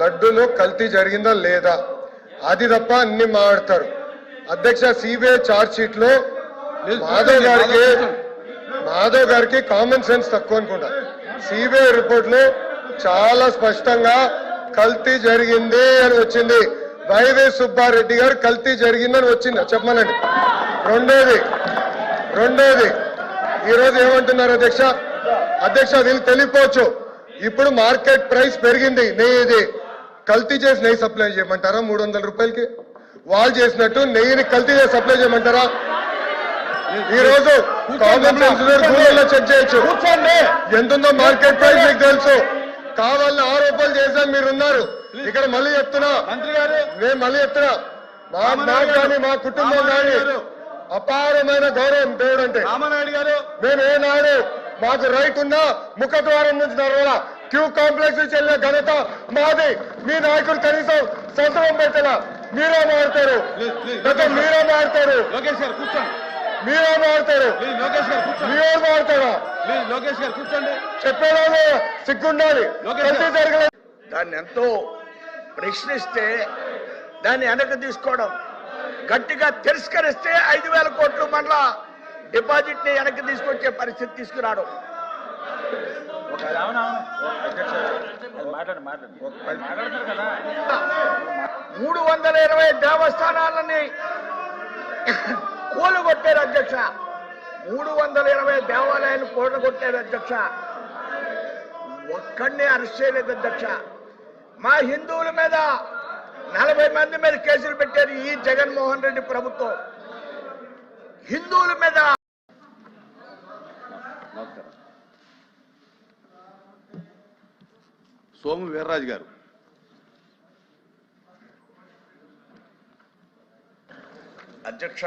లడ్డూలో కల్తీ జరిగిందా లేదా అది తప్ప అన్ని మాట్లాడతారు. అధ్యక్ష, సిబిఐ ఛార్జ్ షీట్ లో మాధవ్ గారికి కామన్ సెన్స్ తక్కువ అనుకుంటా. సిబిఐ రిపోర్ట్ లో చాలా స్పష్టంగా కల్తీ జరిగింది అని వచ్చింది. వైవి సుబ్బారెడ్డి గారు కల్తీ జరిగిందని వచ్చింది చెప్పమనండి. రెండోది ఈరోజు ఏమంటున్నారు అధ్యక్ష? దీనికి తెలియపోవచ్చు. ఇప్పుడు మార్కెట్ ప్రైస్ పెరిగింది. నెయ్యి కల్తీ చేసి నెయ్యి సప్లై చేయమంటారా? 300 రూపాయలకి వాళ్ళు చేసినట్టు నెయ్యిని కల్తీ చేసి సప్లై చేయమంటారా? ఈ రోజు కామన్ సెన్స్ గూగుల్లో చెక్ చేయొచ్చు ఎంతుందో మార్కెట్ ప్రైస్ మీకు తెలుసు. కావాలని ఆరోపణలు చేశాను మీరున్నారు ఇక్కడ. మళ్ళీ చెప్తున్నా నేను మా కుటుంబం కానీ అపారమైన గౌరవం దేవుడు అంటే. మేము ఏనాడు మాకు రైట్ ఉన్నా ముఖద్వారం నుంచి నడవాల క్యూ కాంప్లెక్స్ నుంచి వెళ్ళిన ఘనత మాది. మీ నాయకుడు కనీసం సంతకం పెట్టలా. మీరే మారుతారు చెప్పేదాన్ని సిగ్గుండాలి. దాన్ని ఎంతో ప్రశ్నిస్తే దాన్ని వెనక్కి తీసుకోవడం, గట్టిగా తిరస్కరిస్తే 5,000 కోట్లు మళ్ళా డిపాజిట్ ని వెనక్కి తీసుకొచ్చే పరిస్థితి తీసుకురావడం. 320 దేవస్థానాలని కూలగొట్టారు అధ్యక్ష. 320 దేవాలయాలు కూలగొట్టారు అధ్యక్ష. ఒక్కడిని అరెస్ట్ చేయలేదు అధ్యక్ష. మా హిందువుల మీద 40 మంది మీద కేసులు పెట్టారు ఈ జగన్మోహన్ రెడ్డి ప్రభుత్వం. హిందువుల మీద సోము వీర్రాజు గారు. అధ్యక్ష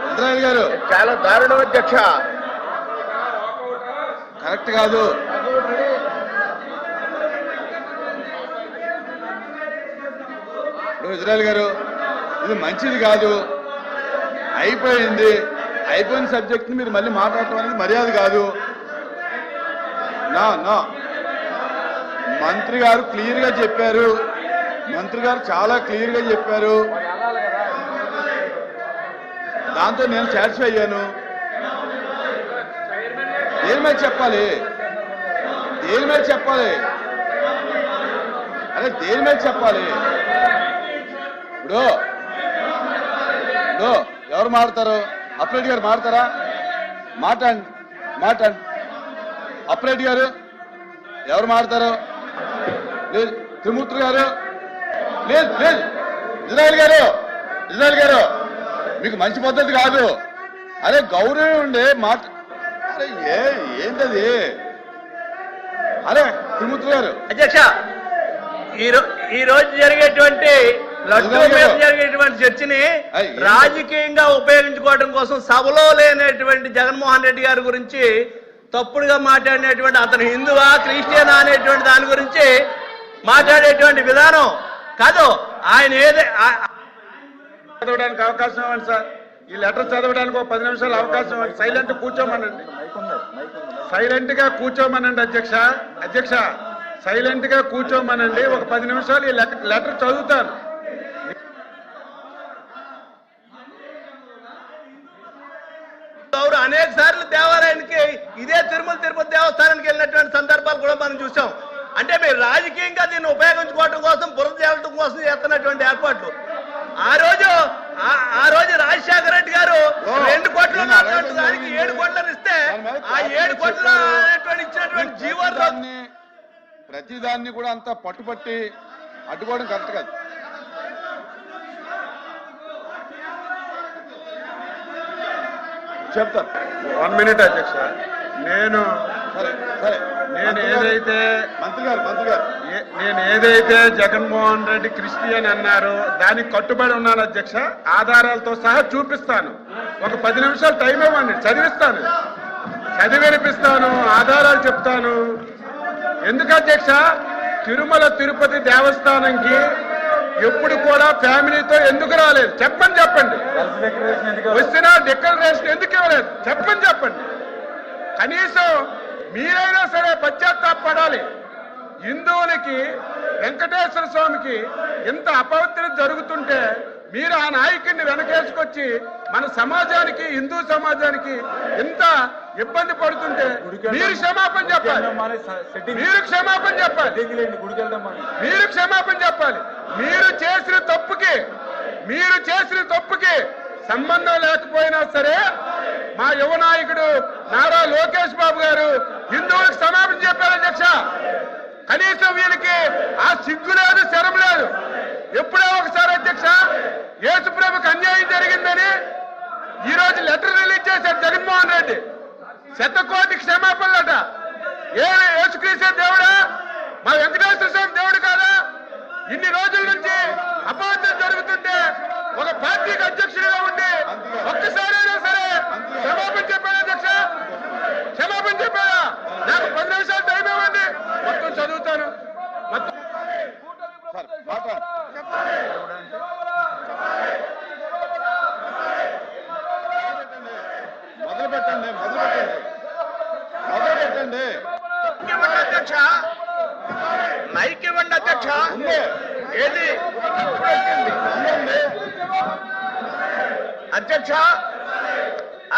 ఇజ్రాయెల్ గారు చాలా దారుణం అధ్యక్ష. కరెక్ట్ కాదు. ఇజ్రాయెల్ గారు ఇది మంచిది కాదు. అయిపోయిన సబ్జెక్ట్ ని మీరు మళ్ళీ మాట్లాడటం అనేది మర్యాద కాదు. నా మంత్రి గారు క్లియర్ గా చెప్పారు. చాలా క్లియర్ గా చెప్పారు. దాంతో నేను సాటిస్ఫై అయ్యాను. దేని మీద చెప్పాలి? అరే దేని మీద చెప్పాలి? ఇప్పుడు ఎవరు మాడతారు? అప్రెడ్డి గారు మాడతారా? మాట్లాడండి. అప్రెడ్డి గారు ఎవరు మాడతారు? లేదు. త్రిమూర్తి గారు లేదు. ఇజ్రాయెల్ గారు మీకు మంచి పద్ధతి కాదు. అరే గౌరవం ఉండే మాట. అరే ఏంటది? అరే త్రిమూర్తి గారు. అధ్యక్ష, ఈ రోజు జరిగేటువంటి లడ్డూ మీద జరిగేటువంటి చర్చని రాజకీయంగా ఉపయోగించుకోవడం కోసం సభలో లేనటువంటి జగన్మోహన్ రెడ్డి గారి గురించి తప్పుడుగా మాట్లాడినటువంటి, అతను హిందువా క్రిస్టియనా అనేటువంటి దాని గురించి మాట్లాడేటువంటి విధానం కాదు. ఆయన చదవడానికి అవకాశం ఇవ్వండి సార్. ఈ లెటర్ చదవడానికి ఒక 10 నిమిషాలు అవకాశం ఇవ్వండి. సైలెంట్ గా కూర్చోమనండి అధ్యక్ష సైలెంట్ గా కూర్చోమనండి. ఒక 10 నిమిషాలు ఈ లెటర్ చదువుతాను. అనేక సార్లు దేవాలయానికి ఇదే తిరుపతి దేవస్థానానికి వెళ్ళినటువంటి సందర్భాలు కూడా మనం చూసాం. అంటే మీరు రాజకీయంగా దీన్ని ఉపయోగించుకోవడం కోసం, బురద తేలటం కోసం చేస్తున్నటువంటి ఏర్పాట్లు. ఆ రోజు రాజశేఖర రెడ్డి గారు 2 కోట్లు దానికి 7 కోట్లను ఇస్తే ఆ 7 కోట్ల ఇచ్చినటువంటి జీవోన్ని ప్రతిదాన్ని కూడా అంత పట్టుబట్టి అడ్డుకోవడం కరెక్ట్ కాదు. చెప్తాను. 1 మినిట్ అధ్యక్ష. నేను ఏదైతే జగన్మోహన్ రెడ్డి క్రిస్టియన్ అన్నారో దానికి కట్టుబడి ఉన్నాను అధ్యక్ష. ఆధారాలతో సహా చూపిస్తాను. ఒక 10 నిమిషాలు టైం ఇవ్వండి, చదివిస్తాను, చదివినిపిస్తాను, ఆధారాలు చెప్తాను. ఎందుకు అధ్యక్ష? తిరుమల తిరుపతి దేవస్థానంకి ఎప్పుడు కూడా ఫ్యామిలీతో ఎందుకు రాలేదు చెప్పండి వచ్చినా డిక్లరేషన్ ఎందుకు ఇవ్వలేదు చెప్పండి కనీసం మీరైనా సరే పశ్చాత్తాపడాలి. హిందువులకి వెంకటేశ్వర స్వామికి ఇంత అపవిత్రత జరుగుతుంటే మీరు ఆ నాయకుడిని వెనకేసుకొచ్చి మన సమాజానికి హిందూ సమాజానికి ఇంత ఇబ్బంది పడుతుంటే మీరు క్షమాపణ చెప్పాలి. మీరు క్షమాపణ చెప్పాలి. మీరు చేసిన తప్పుకి సంబంధం లేకపోయినా సరే మా యువ నాయకుడు నారా లోకేష్ బాబు గారు హిందువులకు క్షమాపణ చెప్పారు అధ్యక్ష. కనీసం వీళ్ళకి ఆ సిగ్గు లేదు, శరం లేదు. ఎప్పుడో ఒకసారి అధ్యక్ష యేసుప్రభుకి అన్యాయం జరిగిందని ఈ రోజు లెటర్ రిలీజ్ చేశారు జగన్మోహన్ రెడ్డి. 100 కోటి క్షమాపణలట. యేసుక్రీస్తు దేవుడా, మా వెంకటేశ్వర స్వామి దేవుడు కాదా? ఇన్ని రోజుల నుంచి అపవిత్రం జరుగుతుంటే ఒక పార్టీకి అధ్యక్షుడిగా ఉండి ఒక్కసారైనా సరే క్షమాపణ చెప్పారా అధ్యక్ష? క్షమాపణ చెప్పారా? నాకు 10 నిమిషాలు టైం ఇవ్వండి, మొత్తం చదువుతాను. మొదలుపెట్టండి అధ్యక్ష. మైక్ ఇవ్వండి అధ్యక్ష. ఏది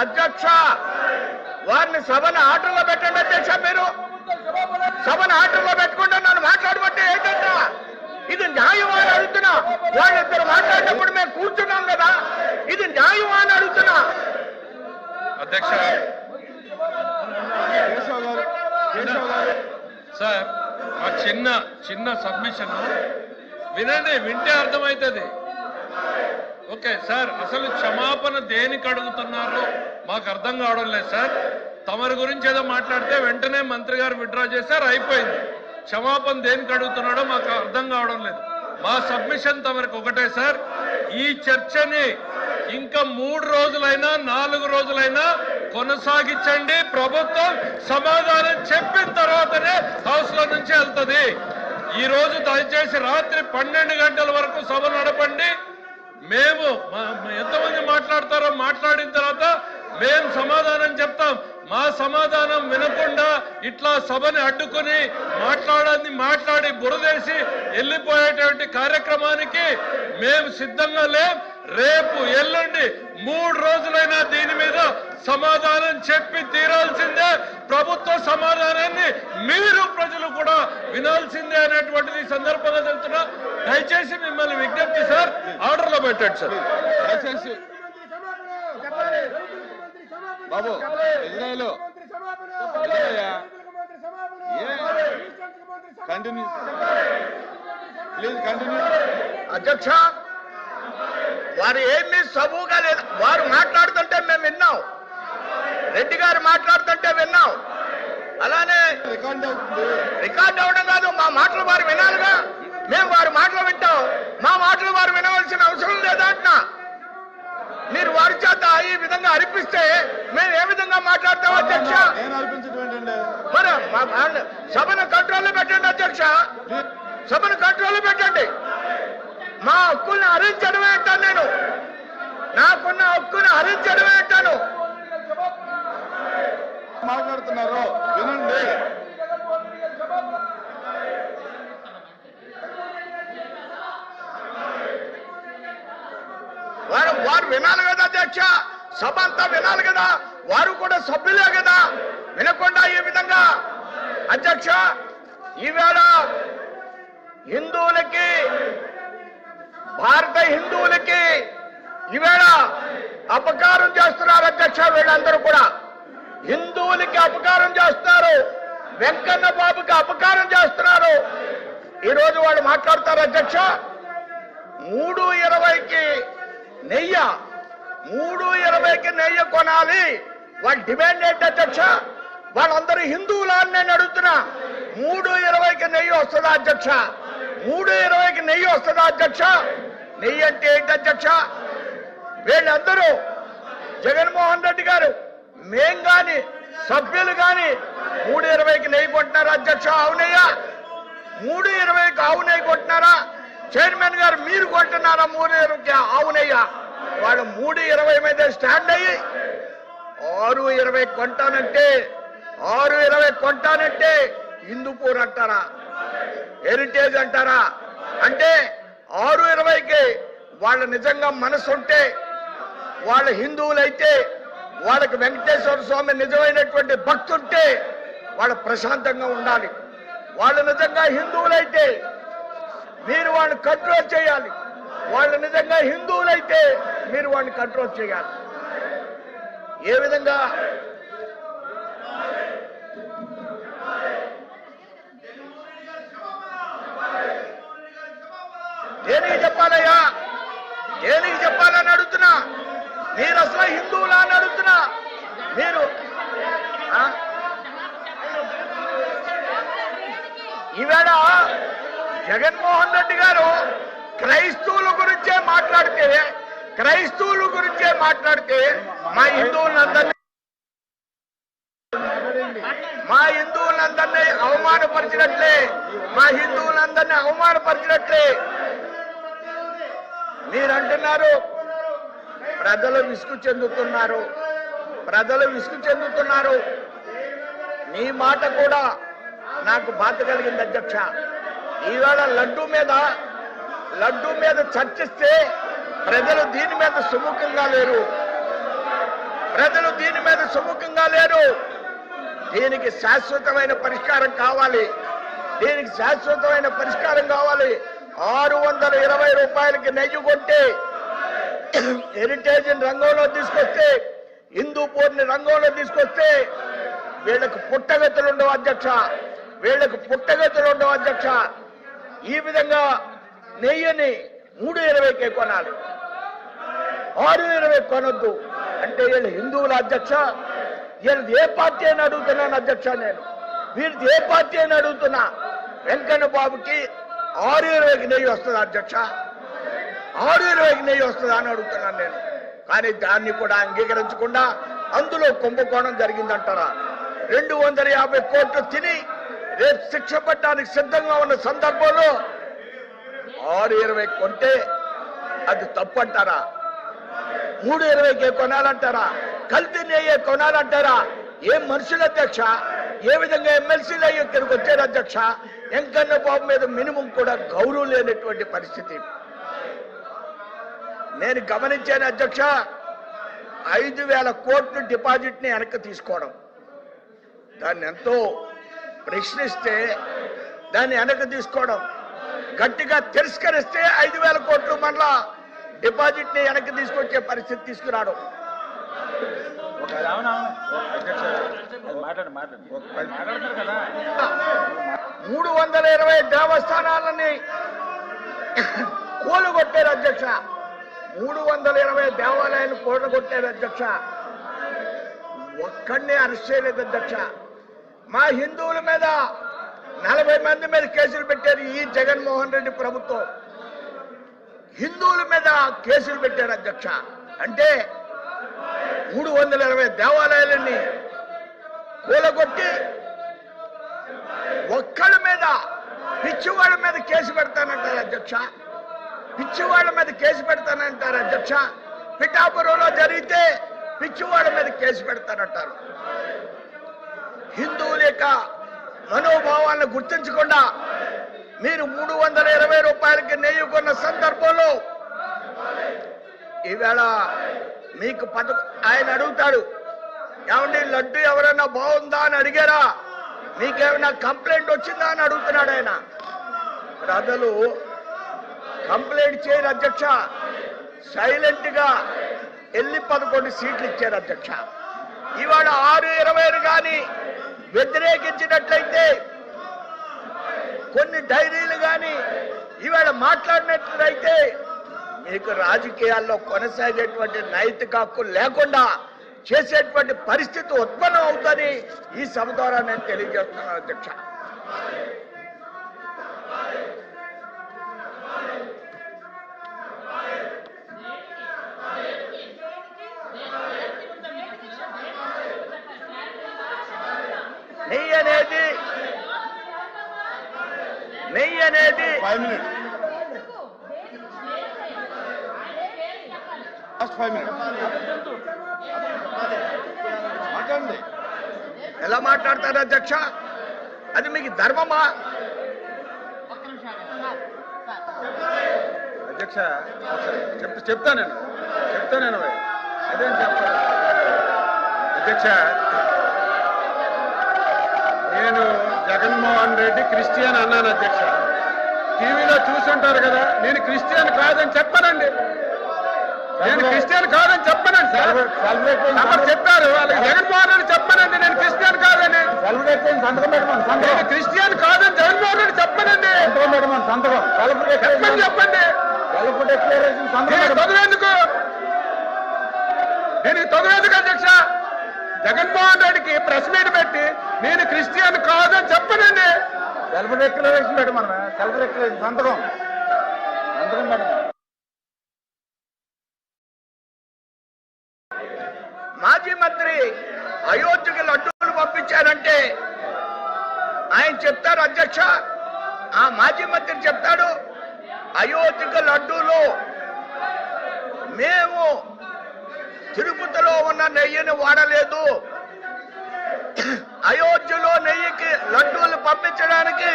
అధ్యక్ష వారిని సభను ఆర్డర్లో పెట్టండి అధ్యక్ష. మీరు సభను ఆర్డర్లో పెట్టుకుంటే నన్ను మాట్లాడబట్టే ఏంటంట? ఇది న్యాయం అని అడుగుతున్నా. వాళ్ళిద్దరు మాట్లాడినప్పుడు మేము కూర్చున్నాం కదా, ఇది న్యాయం అని అడుగుతున్నా అధ్యక్ష. సార్ మా చిన్న సబ్మిషన్ వినండి, వింటే అర్థమవుతుంది. ఓకే సార్, అసలు క్షమాపణ దేనికి అడుగుతున్నారు మాకు అర్థం కావడం లేదు సార్. తమరి గురించి ఏదో మాట్లాడితే వెంటనే మంత్రి గారు విత్డ్రా చేశారు, అయిపోయింది. క్షమాపణ దేనికి అడుగుతున్నాడో మాకు అర్థం కావడం లేదు. మా సబ్మిషన్ తమరికి ఒకటే సార్, ఈ చర్చని ఇంకా 3 రోజులైనా 4 రోజులైనా కొనసాగించండి. ప్రభుత్వం సమాధానం చెప్పిన తర్వాతనే హౌస్ లో నుంచి వెళ్తుంది. ఈ రోజు దయచేసి రాత్రి 12 గంటల వరకు సభ నడపండి. మేము ఎంతమంది మాట్లాడతారో మాట్లాడిన తర్వాత మేము సమాధానం చెప్తాం. మా సమాధానం వినకుండా ఇట్లా సభని అడ్డుకుని మాట్లాడి బురదేసి వెళ్ళిపోయేటువంటి కార్యక్రమానికి మేము సిద్ధంగా లేం. రేపు ఎల్లుండి 3 రోజులైనా దీని మీద సమాధానం చెప్పి తీరాల్సిందే. ప్రభుత్వ సమాధానాన్ని మీరు ప్రజలు కూడా వినాల్సిందే అనేటువంటిది సందర్భంగా తెలుస్తున్నా. దయచేసి మిమ్మల్ని విజ్ఞప్తి సార్, ఆర్డర్ లో పెట్టండి సార్ దయచేసి. బాబు ఇజ్రాయెల్ కంటిన్యూ ప్లీజ్ కంటిన్యూ. అధ్యక్ష, వారు ఏమీ సబూగా లేదు. వారు మాట్లాడుతుంటే మేము విన్నాం, రెడ్డి గారు మాట్లాడుతుంటే విన్నాం. అలానే రికార్డ్ అవడం కాదు, మా మాటలు వారు వినాలిగా. మేము వారి మాటలు వింటాం, మా మాటలు వారు వినవలసిన అవసరం లేదా అంటున్నా. మీరు వారి చేత ఈ విధంగా అరిపిస్తే మేము ఏ విధంగా మాట్లాడతాం అధ్యక్ష? మరి సభను కంట్రోల్లో పెట్టండి అధ్యక్ష, సభను కంట్రోల్లో పెట్టండి. మా హక్కుల్ని హరించడమే అంటాను నేను, నాకున్న హక్కుని హరించడమే అంటాను. మాట్లాడుతున్నారు వినండి. వారు వినాలి కదా అధ్యక్ష, సభ అంతా వినాలి కదా, వారు కూడా సభ్యులే కదా. వినకుండా ఈ విధంగా అధ్యక్ష, ఈవేళ హిందువులకి, భారత హిందువులకి ఈవేళ అపకారం చేస్తున్నారు అధ్యక్ష. వీళ్ళందరూ కూడా హిందువులకి అపకారం చేస్తున్నారు, వెంకన్న బాబుకి అపకారం చేస్తున్నారు. ఈరోజు వాళ్ళు మాట్లాడతారు అధ్యక్ష. 3:20కి నెయ్యి కొనాలి. వాళ్ళ డిమాండ్ ఏంటి అధ్యక్ష? వాళ్ళందరూ హిందువులా అని నేను అడుగుతున్నా. 3:20కి నెయ్యి వస్తుందా అధ్యక్ష? 3:20కి నెయ్యి వస్తుందా అధ్యక్ష? నెయ్యి అంటే ఏంటి అధ్యక్ష? వీళ్ళందరూ జగన్మోహన్ రెడ్డి గారు, మేం గాని సభ్యులు గాని 3:20కి నెయ్యి కొంటున్నారా అధ్యక్ష? అవునయ్యా, 3:20కి ఆవు నెయ్యి కొంటున్నారా? చైర్మన్ గారు మీరు కొంటున్నారా 3.20? అవునయ్యా. వాళ్ళు 3.20 మీద స్టాండ్ అయ్యి 6.20 కొంటానంటే 6.20 కొంటానంటే హిందూపూర్ అంటారా, హెరిటేజ్ అంటారా? అంటే 6.20కి వాళ్ళ నిజంగా మనసు ఉంటే, వాళ్ళ హిందువులైతే, వాళ్ళకి వెంకటేశ్వర స్వామి నిజమైనటువంటి భక్తి ఉంటే వాళ్ళు ప్రశాంతంగా ఉండాలి. వాళ్ళు నిజంగా హిందువులైతే మీరు వాళ్ళని కంట్రోల్ చేయాలి. వాళ్ళు నిజంగా హిందువులైతే మీరు వాళ్ళని కంట్రోల్ చేయాలి. ఏ విధంగా దేనికి చెప్పాలయ్యా? దేనికి చెప్పాలని అడుగుతున్నా. మీరు అసలు హిందువులా అని అడుగుతున్నా. మీరు ఈవేళ జగన్మోహన్ రెడ్డి గారు క్రైస్తవుల గురించే మాట్లాడితే మా హిందువులందరినీ అవమానపరిచినట్లే మీరు అంటున్నారు. ప్రజలు విసుగు చెందుతున్నారు. నీ మాట కూడా నాకు బాధ కలిగింది అధ్యక్ష. ఈవేళ లడ్డూ మీద చర్చిస్తే ప్రజలు దీని మీద సుముఖంగా లేరు. దీనికి శాశ్వతమైన పరిష్కారం కావాలి. 620 రూపాయలకి నెయ్యి కొంటే, హెరిటేజ్ రంగంలో తీసుకొస్తే, హిందూపూర్ని రంగంలో తీసుకొస్తే వీళ్ళకు పుట్టగతులు ఉండవు అధ్యక్ష. ఈ విధంగా నెయ్యిని 3.20కే కొనాలి, 6.20 కొనొద్దు అంటే వీళ్ళు హిందువుల అధ్యక్ష. వీళ్ళది ఏ పార్టీ అని అడుగుతున్నాను అధ్యక్ష. నేను వీళ్ళది ఏ పార్టీ అని అడుగుతున్నా. వెంకన్న బాబుకి 6.20కి నెయ్యి వస్తుందా అధ్యక్ష? 6.20కి నెయ్యి వస్తుందా అని అడుగుతున్నాను నేను. కానీ దాన్ని కూడా అంగీకరించకుండా అందులో కుంభకోణం జరిగిందంటారా? 250 కోట్లు తిని రేపు శిక్ష పట్టడానికి సిద్ధంగా ఉన్న సందర్భంలో 6.20 కొంటే అది తప్పంటారా? 3.20కే కొనాలంటారా? కల్తీ నెయ్యే కొనాలంటారా? ఏం మనుషులు అధ్యక్ష? ఏ విధంగా ఎమ్మెల్సీలు అయ్యి ఇక్కడికి వచ్చారు అధ్యక్ష? వెంకన్న బాబు మీద మినిమం కూడా గౌరవం లేనటువంటి పరిస్థితి నేను గమనించాను అధ్యక్ష. 5,000 కోట్ల డిపాజిట్ ని వెనక్కి తీసుకోవడం, దాన్ని ఎంతో ప్రశ్నిస్తే దాన్ని వెనక్కి తీసుకోవడం, గట్టిగా తిరస్కరిస్తే 5,000 కోట్లు మళ్ళా డిపాజిట్ ని వెనక్కి తీసుకొచ్చే పరిస్థితి తీసుకురావడం. 320 దేవస్థానాలని కూలగొట్టారు అధ్యక్ష. 320 దేవాలయాలు కూలగొట్టారు అధ్యక్ష. ఒక్కడినే అరెస్ట్ చేయలేదు అధ్యక్ష. మా హిందువుల మీద 40 మంది మీద కేసులు పెట్టారు ఈ జగన్మోహన్ రెడ్డి ప్రభుత్వం. హిందువుల మీద కేసులు పెట్టారు అధ్యక్ష. అంటే 320 దేవాలయాలని కూలగొట్టి ఒక్కడి మీద పిచ్చివాళ్ళ మీద కేసు పెడతానంటారు అధ్యక్ష. పిఠాపురంలో జరిగితే పిచ్చివాళ్ళ మీద కేసు పెడతానంటారు. హిందువుల యొక్క మనోభావాలను గుర్తించకుండా మీరు 320 రూపాయలకి నెయ్యి కొన్న సందర్భంలో ఈవేళ మీకు ఆయన అడుగుతాడు, ఏమండి లడ్డు ఎవరైనా బాగుందా అని అడిగారా, మీకేమైనా కంప్లైంట్ వచ్చిందా అని అడుగుతున్నాడు ఆయన. ప్రజలు కంప్లైంట్ చేయరు అధ్యక్ష. సైలెంట్ గా వెళ్ళి 11 సీట్లు ఇచ్చారు అధ్యక్ష. ఇవాళ 620 కానీ వ్యతిరేకించినట్లయితే, కొన్ని డైరీలు కానీ ఇవాళ మాట్లాడినట్లయితే మీకు రాజకీయాల్లో కొనసాగేటువంటి నైతిక హక్కు లేకుండా చేసేటువంటి పరిస్థితి ఉత్పన్నం అవుతుంది. ఈ సభ ద్వారా నేను తెలియజేస్తున్నాను అధ్యక్ష. నెయ్యి అనేది 5 minutes. మాట్లాడండి. ఎలా మాట్లాడతారు అధ్యక్ష? అది మీకు ధర్మమా? అధ్యక్ష చెప్తా నేను అదేం చెప్తా అధ్యక్ష. నేను జగన్మోహన్ రెడ్డి క్రిస్టియన్ అన్నాను అధ్యక్ష. టీవీలో చూసుంటారు కదా, నేను క్రిస్టియన్ కాదని చెప్పనండి. నేను క్రిస్టియన్ కాదని చెప్పనండి సార్. చెప్పారు వాళ్ళకి జగన్మోహన్ రెడ్డి చెప్పనండి నేను క్రిస్టియన్ కాదని. నేను క్రిస్టియన్ కాదని జగన్మోహన్ రెడ్డి చెప్పనండి. చెప్పండి చదువేందుకు దీనికి చదువేందుకు అధ్యక్ష? జగన్మోహన్ రెడ్డికి ప్రెస్ మీట్ పెట్టి నేను క్రిస్టియన్ కాదని చెప్పనండి. సెల్ఫ్ డిక్లరేషన్ పెట్టమన్నా, సెల్ఫ్ డిక్లరేషన్ సంతకం పెట్టమన్నా. మాజీ మంత్రి అయోధ్యకి లడ్డూలు పంపించారంటే ఆయన చెప్తారు అధ్యక్ష, ఆ మాజీ మంత్రి చెప్తాడు అయోధ్యకి లడ్డూలు మేము తిరుపతిలో ఉన్న నెయ్యిని వాడలేదు, అయోధ్యలో నెయ్యికి లడ్డూలు పంపించడానికి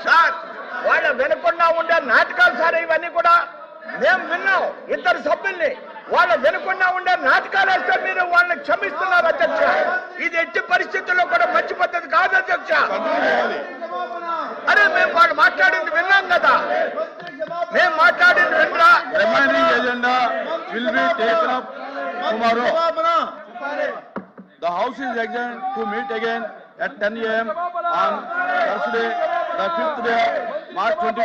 సార్ వాళ్ళ వెనుకుండా ఉండే నాటకాలు సార్ ఇవన్నీ కూడా మేము విన్నాం. ఇద్దరు సభ్యుల్ని వాళ్ళ వెనుకుండా ఉండే నాటకాలు వేస్తే మీరు వాళ్ళని క్షమిస్తున్నారు అధ్యక్ష. ఇది ఎట్టి పరిస్థితుల్లో కూడా మంచి పద్ధతి కాదు అధ్యక్ష. అరే మేము వాళ్ళు మాట్లాడింది విన్నాం కదా, మేము మాట్లాడింది వినరా? Remaining agenda will be taken up tomorrow. The House is adjourned to meet again at 10 a.m. on Thursday, the 5th day, March 20.